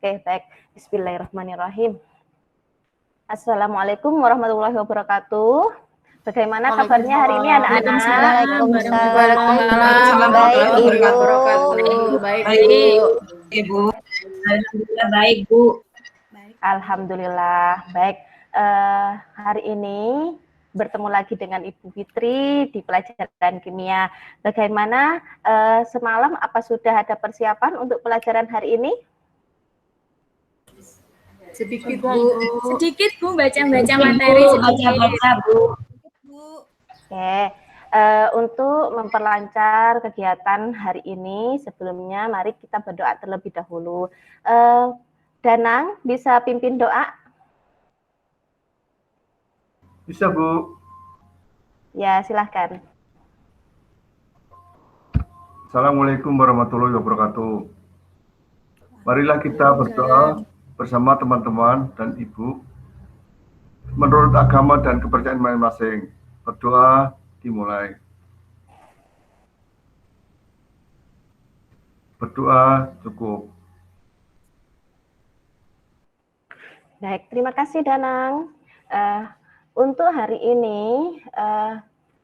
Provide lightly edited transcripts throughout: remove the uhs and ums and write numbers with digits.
Oke, baik. Bismillahirrahmanirrahim. Assalamualaikum warahmatullahi wabarakatuh. Bagaimana kabarnya hari ini anak-anak? Waalaikumsalam. Baik, Ibu. Baik, Ibu. Alhamdulillah baik, Bu. Alhamdulillah baik. Hari ini bertemu lagi dengan Ibu Fitri di pelajaran kimia. Bagaimana semalam apa sudah ada persiapan untuk pelajaran hari ini? Sedikit, Bu, baca-baca materi sedikit. Baca-baca, Bu. Oke. Untuk memperlancar kegiatan hari ini, sebelumnya mari kita berdoa terlebih dahulu. Danang, bisa pimpin doa? Bisa, Bu. Ya, silahkan. Assalamualaikum warahmatullahi wabarakatuh. Marilah kita berdoa bersama teman-teman dan Ibu menurut agama dan kepercayaan masing-masing. Berdoa dimulai. Berdoa cukup. Baik, terima kasih Danang. Untuk hari ini,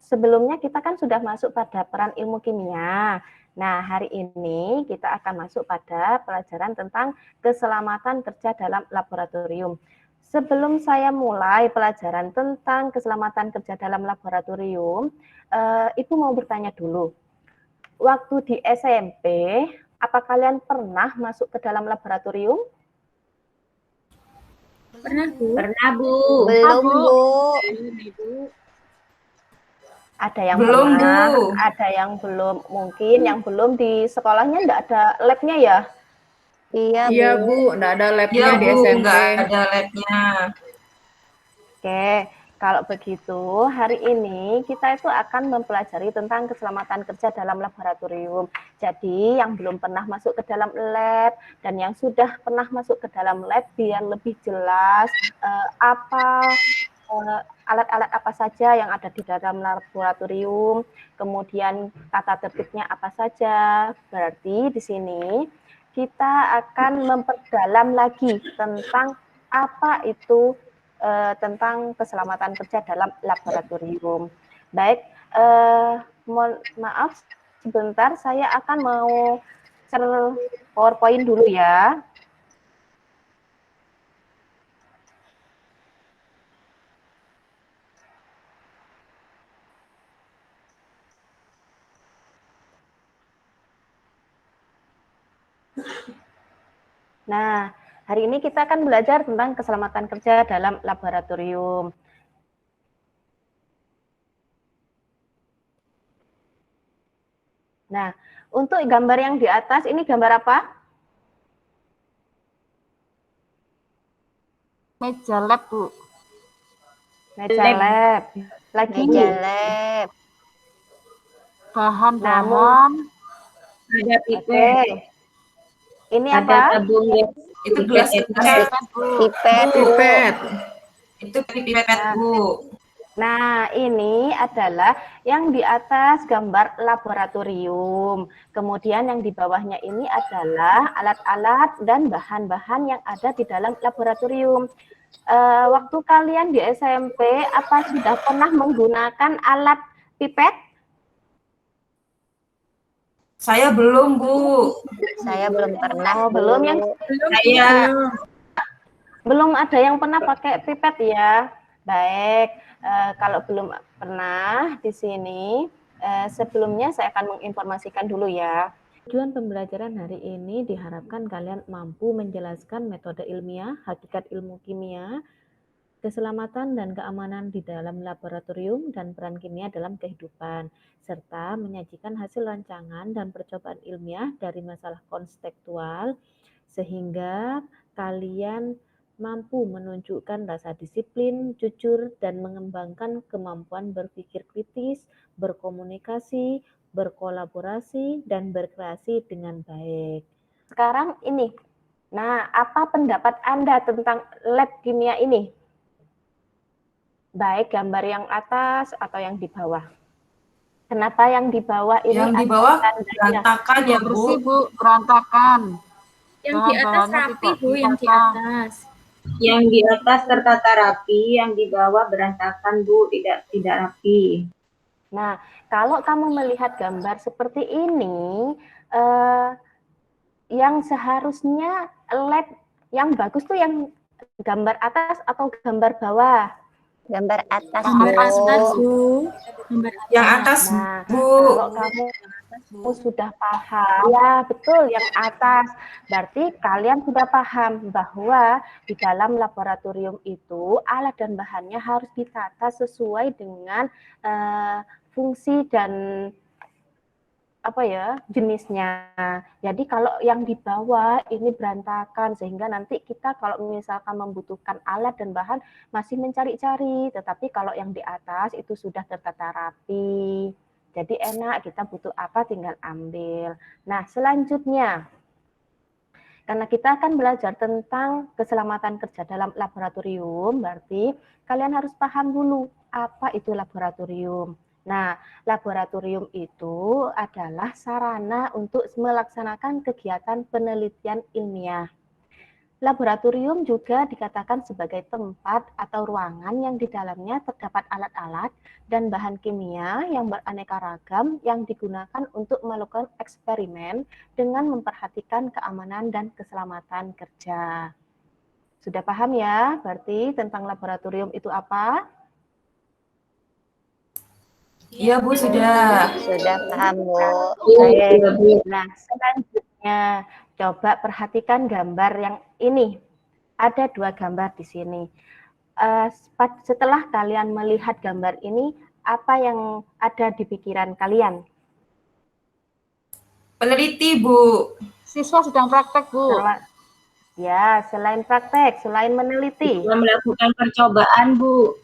sebelumnya kita kan sudah masuk pada peran ilmu kimia. Nah, hari ini kita akan masuk pada pelajaran tentang keselamatan kerja dalam laboratorium. Sebelum saya mulai pelajaran tentang keselamatan kerja dalam laboratorium, Ibu mau bertanya dulu. Waktu di SMP, apa kalian pernah masuk ke dalam laboratorium? Pernah, Bu? Pernah, Bu. Belum, Bu. Ada yang belum, pernah, Bu. ada yang belum. Mungkin yang belum di sekolahnya enggak ada labnya ya? Iya, Bu. Enggak ada labnya Iya, di Bu, SMP. nggak ada labnya. Oke, kalau begitu hari ini kita itu akan mempelajari tentang keselamatan kerja dalam laboratorium. Jadi yang belum pernah masuk ke dalam lab dan yang sudah pernah masuk ke dalam lab biar lebih jelas alat-alat apa saja yang ada di dalam laboratorium, kemudian tata tertibnya apa saja. Berarti di sini kita akan memperdalam lagi tentang apa itu tentang keselamatan kerja dalam laboratorium. Baik, mohon maaf sebentar, saya akan mau share PowerPoint dulu ya. Nah, hari ini kita akan belajar tentang keselamatan kerja dalam laboratorium. Nah, untuk gambar yang di atas, ini gambar apa? Meja lab, Bu. Meja lab. Lagi. Meja lab. Bahan-bahan. Ada pipet. Oke. Ini ada apa? tabung gas. Itu gelas Pipet. Itu pipet, Bu. Nah, ini adalah yang di atas gambar laboratorium. Kemudian yang di bawahnya ini adalah alat-alat dan bahan-bahan yang ada di dalam laboratorium. Waktu kalian di SMP, apa sudah pernah menggunakan alat pipet? Saya belum, Bu. Saya belum pernah. Oh, belum yang belum ada yang pernah pakai pipet ya. Baik, kalau belum pernah di sini, sebelumnya saya akan menginformasikan dulu ya. Tujuan pembelajaran hari ini diharapkan kalian mampu menjelaskan metode ilmiah, hakikat ilmu kimia, keselamatan dan keamanan di dalam laboratorium dan peran kimia dalam kehidupan, serta menyajikan hasil rancangan dan percobaan ilmiah dari masalah konstekstual, sehingga kalian mampu menunjukkan rasa disiplin, jujur, dan mengembangkan kemampuan berpikir kritis, berkomunikasi, berkolaborasi, dan berkreasi dengan baik. Sekarang ini, nah apa pendapat Anda tentang lab kimia ini? Baik gambar yang atas atau yang di bawah? Kenapa yang di bawah ini? Yang di bawah berantakan ya, Bu. Bersih, Bu. Berantakan. Yang di atas rapi, Bu, yang di atas. Yang di atas tertata rapi, yang di bawah berantakan, Bu, tidak rapi. Nah, kalau kamu melihat gambar seperti ini, yang seharusnya lab yang bagus tuh yang gambar atas atau gambar bawah? Gambar atas, Gambar Bu. atas, Bu. Gambar atas. Yang atas, Nah, Bu. kalau kamu sudah paham, ya betul yang atas. Berarti kalian sudah paham bahwa di dalam laboratorium itu alat dan bahannya harus ditata sesuai dengan fungsi dan apa ya jenisnya. Jadi kalau yang di bawah ini berantakan sehingga nanti kita kalau misalkan membutuhkan alat dan bahan masih mencari-cari, tetapi kalau yang di atas itu sudah tertata rapi. Jadi enak, kita butuh apa tinggal ambil. Nah, selanjutnya karena kita akan belajar tentang keselamatan kerja dalam laboratorium, berarti kalian harus paham dulu apa itu laboratorium. Nah, laboratorium itu adalah sarana untuk melaksanakan kegiatan penelitian ilmiah. Laboratorium juga dikatakan sebagai tempat atau ruangan yang di dalamnya terdapat alat-alat dan bahan kimia yang beraneka ragam yang digunakan untuk melakukan eksperimen dengan memperhatikan keamanan dan keselamatan kerja. Sudah paham ya, berarti tentang laboratorium itu apa? Iya, Bu, sudah. Sudah paham, Bu. Iya, Bu. Nah, selanjutnya coba perhatikan gambar yang ini. Ada dua gambar di sini. Setelah kalian melihat gambar ini, apa yang ada di pikiran kalian? Peneliti, Bu. Siswa sedang praktek, Bu. Ya, selain praktek, selain meneliti. Kita melakukan percobaan, Bu.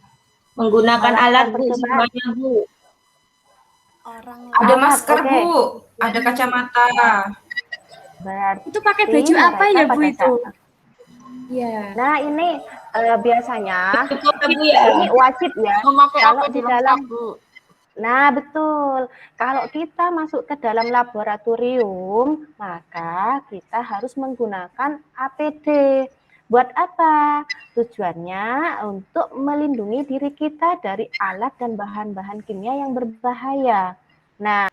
Menggunakan alat, Bu, percobaan. semuanya, Bu. Ada masker, oke. Bu. Ada kacamata. Berarti Itu pakai baju apa mereka ya, Bu, pada itu? saat- Ya. Nah, ini biasanya Betul, Bu, ya. ini wajib ya. Memakai Kalau APD di dalam lengkap, Bu. Nah, betul. Kalau kita masuk ke dalam laboratorium, maka kita harus menggunakan APD. Buat apa? Tujuannya untuk melindungi diri kita dari alat dan bahan-bahan kimia yang berbahaya. Nah,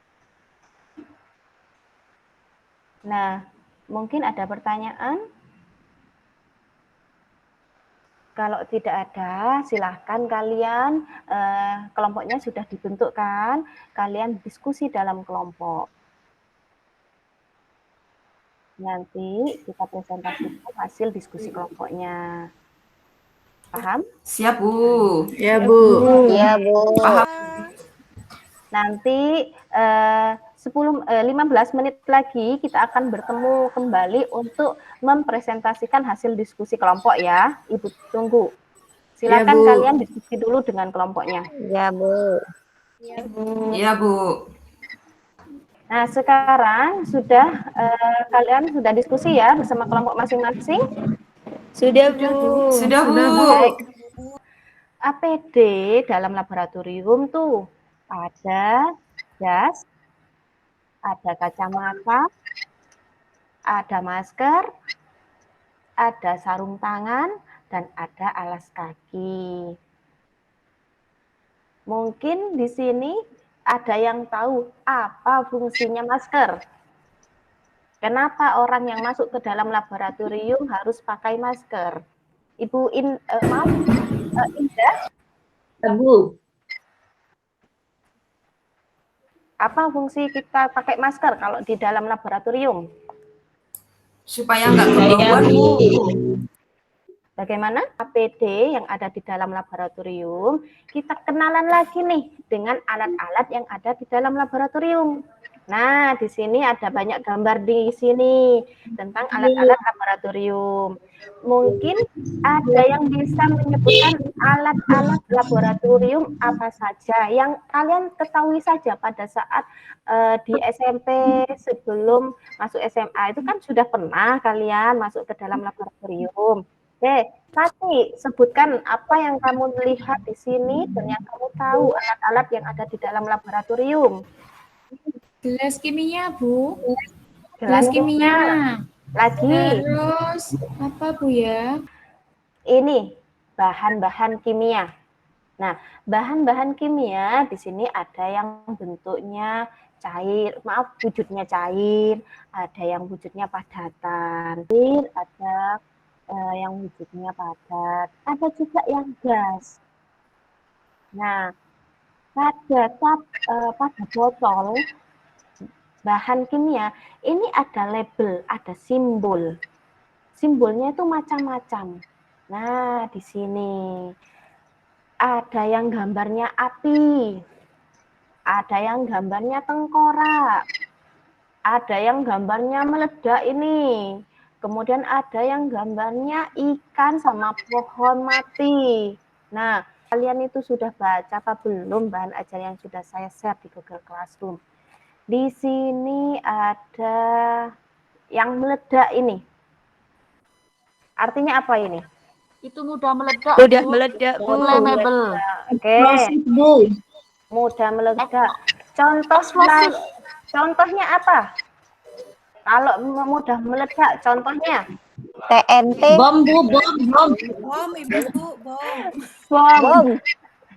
mungkin ada pertanyaan? Kalau tidak ada, silahkan kalian, kelompoknya sudah dibentuk kan, kalian diskusi dalam kelompok. Nanti kita presentasikan hasil diskusi kelompoknya. Paham? Siap, Bu. Ya, Bu. Iya, Bu. Paham. Nanti 15 menit lagi kita akan bertemu kembali untuk mempresentasikan hasil diskusi kelompok ya. Ibu tunggu. Silakan Bu. kalian diskusi dulu dengan kelompoknya. Iya, Bu. Iya, Bu. Nah, sekarang sudah kalian sudah diskusi ya bersama kelompok masing-masing? Sudah, Bu. Sudah, Bu. Baik. APD dalam laboratorium tuh ada jas, ada kacamata, ada masker, ada sarung tangan, dan ada alas kaki. Mungkin di sini ada yang tahu apa fungsinya masker. Kenapa orang yang masuk ke dalam laboratorium harus pakai masker? Ibu Indah, Bu. apa fungsi kita pakai masker kalau di dalam laboratorium? Supaya nggak kebauan, Bu. Bagaimana APD yang ada di dalam laboratorium, kita kenalan lagi nih dengan alat-alat yang ada di dalam laboratorium. Nah, di sini ada banyak gambar di sini tentang alat-alat laboratorium. Mungkin ada yang bisa menyebutkan alat-alat laboratorium apa saja yang kalian ketahui saja pada saat di SMP sebelum masuk SMA itu kan sudah pernah kalian masuk ke dalam laboratorium. Oke, Tati, sebutkan apa yang kamu lihat di sini dan yang kamu tahu alat-alat yang ada di dalam laboratorium. Gelas kimia, Bu. Gelas kimia. Lagi, Terus apa Bu ya? ini bahan-bahan kimia. Nah, bahan-bahan kimia di sini ada yang bentuknya cair, maaf wujudnya cair, ada yang wujudnya padatan, ada yang wujudnya padat, ada juga yang gas. Nah, pada botol bahan kimia ini ada label, ada simbol. Simbolnya itu macam-macam. Nah, di sini ada yang gambarnya api, ada yang gambarnya tengkorak, ada yang gambarnya meledak ini, kemudian ada yang gambarnya ikan sama pohon mati. Nah, kalian itu sudah baca apa belum bahan ajar yang sudah saya share di Google Classroom? Di sini ada yang meledak ini. Artinya apa ini? Itu mudah meledak, Udah Bu. meledak Bu. Flammable. Oke, Bu. mudah meledak. Eksplosif. Contohnya apa? Kalau mudah meledak, contohnya TNT. Bom, Bu, bom. Bom, Ibu, bom. bom.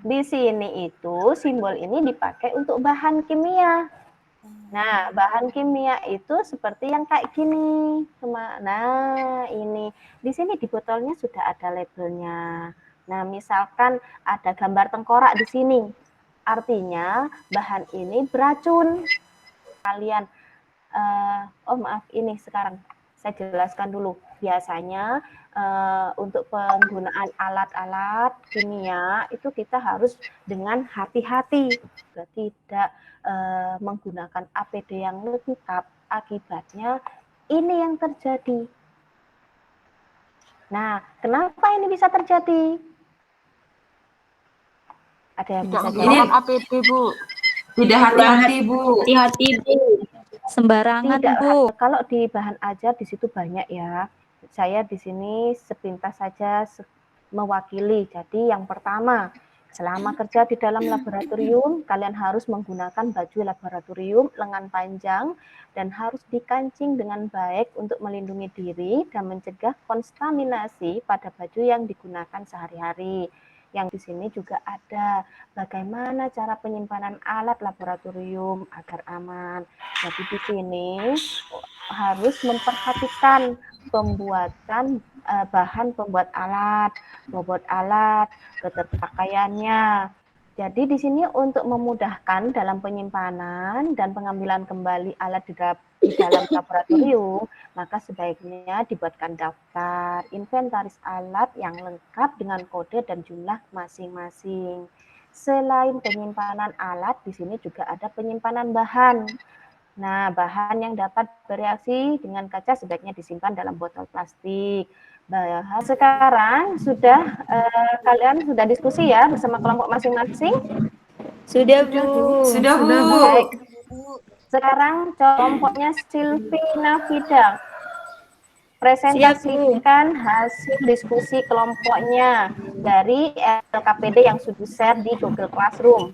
Di sini itu simbol ini dipakai untuk bahan kimia. Nah, bahan kimia itu seperti yang kayak gini. Nah, ini di sini di botolnya sudah ada labelnya. Nah, misalkan ada gambar tengkorak di sini, artinya bahan ini beracun. Kalian, oh maaf, ini sekarang saya jelaskan dulu. Biasanya untuk penggunaan alat-alat kimia itu kita harus dengan hati-hati, tidak menggunakan APD yang lengkap, akibatnya ini yang terjadi. Nah, kenapa ini bisa terjadi? Ada yang bisa Ini APD, Bu. Tidak hati-hati Bu. Hati-hati, Bu. Sembarangan Tidak, Bu. kalau di bahan ajar di situ banyak ya. Saya di sini sepintas saja mewakili. Jadi yang pertama, selama kerja di dalam laboratorium, kalian harus menggunakan baju laboratorium lengan panjang dan harus dikancing dengan baik untuk melindungi diri dan mencegah kontaminasi pada baju yang digunakan sehari-hari. Yang di sini juga ada bagaimana cara penyimpanan alat laboratorium agar aman. Jadi di sini harus memperhatikan pembuatan bahan pembuat alat, keterpakaiannya. Jadi di sini untuk memudahkan dalam penyimpanan dan pengambilan kembali alat di dalam laboratorium, maka sebaiknya dibuatkan daftar inventaris alat yang lengkap dengan kode dan jumlah masing-masing. Selain penyimpanan alat, di sini juga ada penyimpanan bahan. Nah, bahan yang dapat bereaksi dengan kaca sebaiknya disimpan dalam botol plastik. Bahan sekarang sudah kalian sudah diskusi ya bersama kelompok masing-masing? Sudah Bu. Sudah, Bu. Baik. Sekarang kelompoknya Silvi Nafida. Presentasikan hasil diskusi kelompoknya dari LKPD yang sudah share di Google Classroom.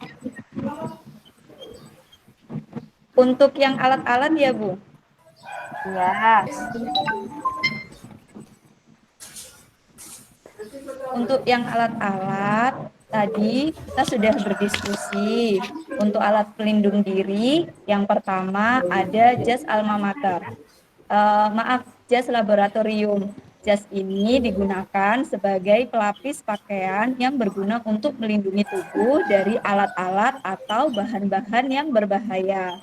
Untuk yang alat-alat ya Bu? Ya. Untuk yang alat-alat, tadi kita sudah berdiskusi. Untuk alat pelindung diri, yang pertama ada jas alma mater. Maaf, jas laboratorium. Jas ini digunakan sebagai pelapis pakaian yang berguna untuk melindungi tubuh dari alat-alat atau bahan-bahan yang berbahaya.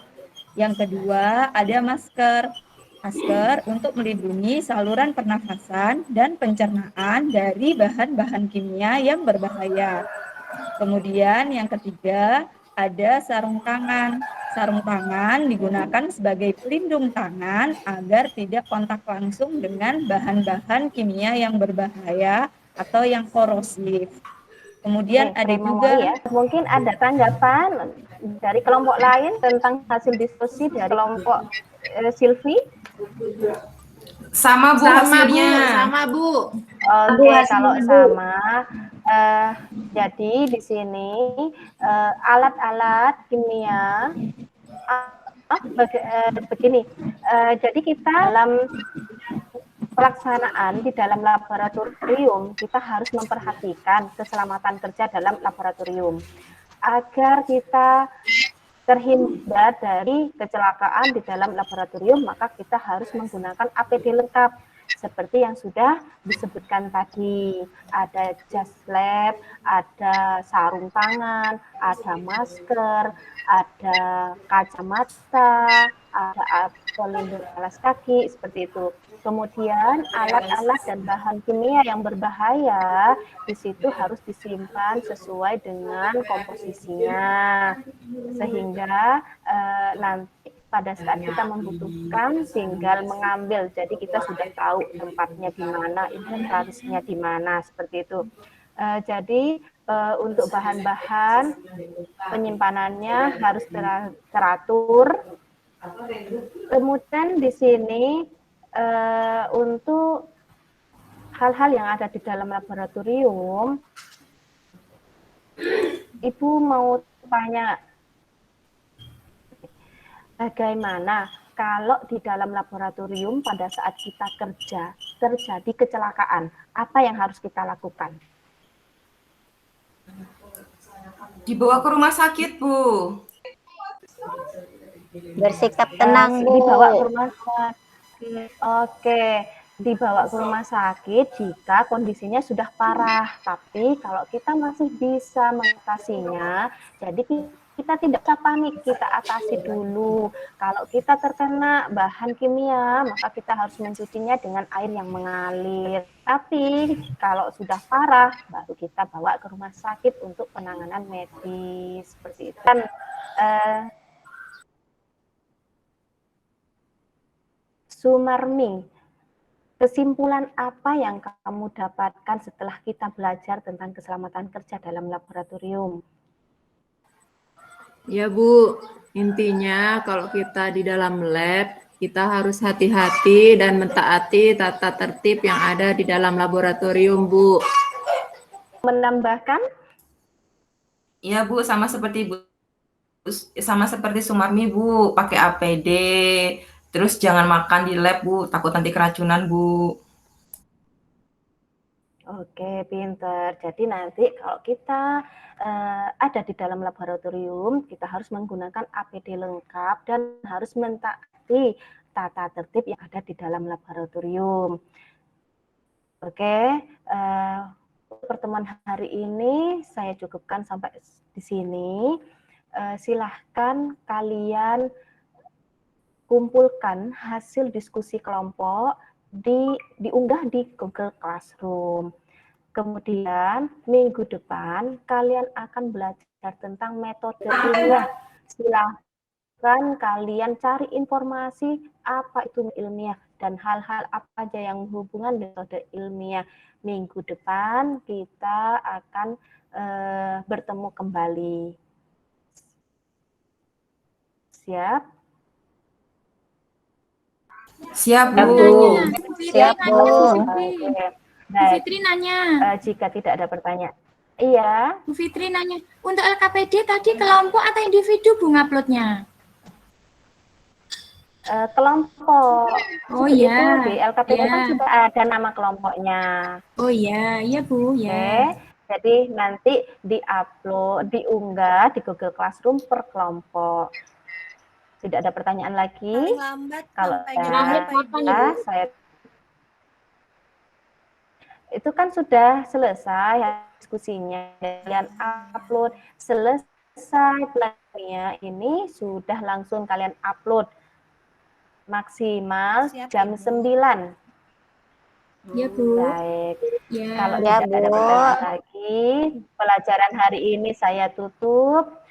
Yang kedua, ada masker. Masker untuk melindungi saluran pernafasan dan pencernaan dari bahan-bahan kimia yang berbahaya. Kemudian yang ketiga, ada sarung tangan. Sarung tangan digunakan sebagai pelindung tangan agar tidak kontak langsung dengan bahan-bahan kimia yang berbahaya atau yang korosif. Kemudian ada juga ya. Mungkin ada tanggapan dari kelompok lain tentang hasil diskusi dari kelompok Silvi? Sama Bu hasilnya. Sama Bu. Oke, kalau sama, jadi di sini alat-alat kimia begini, jadi kita dalam pelaksanaan di dalam laboratorium, kita harus memperhatikan keselamatan kerja dalam laboratorium agar kita terhindar dari kecelakaan di dalam laboratorium. Maka kita harus menggunakan APD lengkap seperti yang sudah disebutkan tadi. Ada jas lab, ada sarung tangan, ada masker, ada kacamata, ada pelindung alas kaki, seperti itu. Kemudian alat-alat dan bahan kimia yang berbahaya di situ harus disimpan sesuai dengan komposisinya, sehingga nanti pada saat kita membutuhkan tinggal mengambil. Jadi kita sudah tahu tempatnya di mana, inventarisnya di mana, seperti itu. Jadi untuk bahan-bahan penyimpanannya harus teratur. Kemudian di sini untuk hal-hal yang ada di dalam laboratorium, Ibu mau tanya, bagaimana kalau di dalam laboratorium pada saat kita kerja terjadi kecelakaan, apa yang harus kita lakukan? Dibawa ke rumah sakit, Bu. Bersikap tenang, Bu. Dibawa ke rumah sakit. Oke, dibawa ke rumah sakit jika kondisinya sudah parah. Tapi kalau kita masih bisa mengatasinya, jadi kita tidak usah panik, kita atasi dulu. Kalau kita terkena bahan kimia, maka kita harus mencucinya dengan air yang mengalir. Tapi kalau sudah parah, baru kita bawa ke rumah sakit untuk penanganan medis, seperti itu. Dan Sumarmi, kesimpulan apa yang kamu dapatkan setelah kita belajar tentang keselamatan kerja dalam laboratorium? Ya, Bu. Intinya kalau kita di dalam lab, kita harus hati-hati dan mentaati tata tertib yang ada di dalam laboratorium, Bu. Menambahkan? Ya, Bu, sama seperti Sumarmi, Bu, pakai APD. Terus jangan makan di lab, Bu, takut nanti keracunan, Bu. Oke, pinter. Jadi nanti kalau kita ada di dalam laboratorium, kita harus menggunakan APD lengkap dan harus mentaati tata tertib yang ada di dalam laboratorium. Oke, pertemuan hari ini saya cukupkan sampai di sini. Silahkan kalian kumpulkan hasil diskusi kelompok, diunggah di Google Classroom. Kemudian minggu depan kalian akan belajar tentang metode ilmiah. Silahkan kalian cari informasi apa itu ilmiah dan hal-hal apa aja yang berhubungan dengan metode ilmiah. Minggu depan kita akan bertemu kembali. Siap? Siap, Bu. Siap, Bu. Bu Fitri nanya. Jika tidak ada pertanyaan. Iya. Bu Fitri nanya, untuk LKPD tadi kelompok atau individu Bu nguploadnya? Kelompok. Oh iya. Di LKPD kan Ya. sudah ada nama kelompoknya. Oh iya, iya Bu, ya. Oke. Jadi nanti diupload, diunggah di Google Classroom per kelompok. Tidak ada pertanyaan lagi? Kalau ada, saya itu kan sudah selesai diskusinya, kalian upload, selesai plannya ini sudah langsung kalian upload, maksimal jam 9. Ya Bu. Baik. Ya. Kalau Ya, tidak ada Bu. pertanyaan lagi, pelajaran hari ini saya tutup.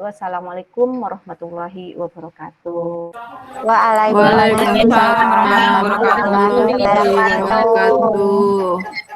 Wassalamualaikum warahmatullahi wabarakatuh. Waalaikumsalam Waalaikumsalam warahmatullahi warahmatullahi wabarakatuh. wabarakatuh.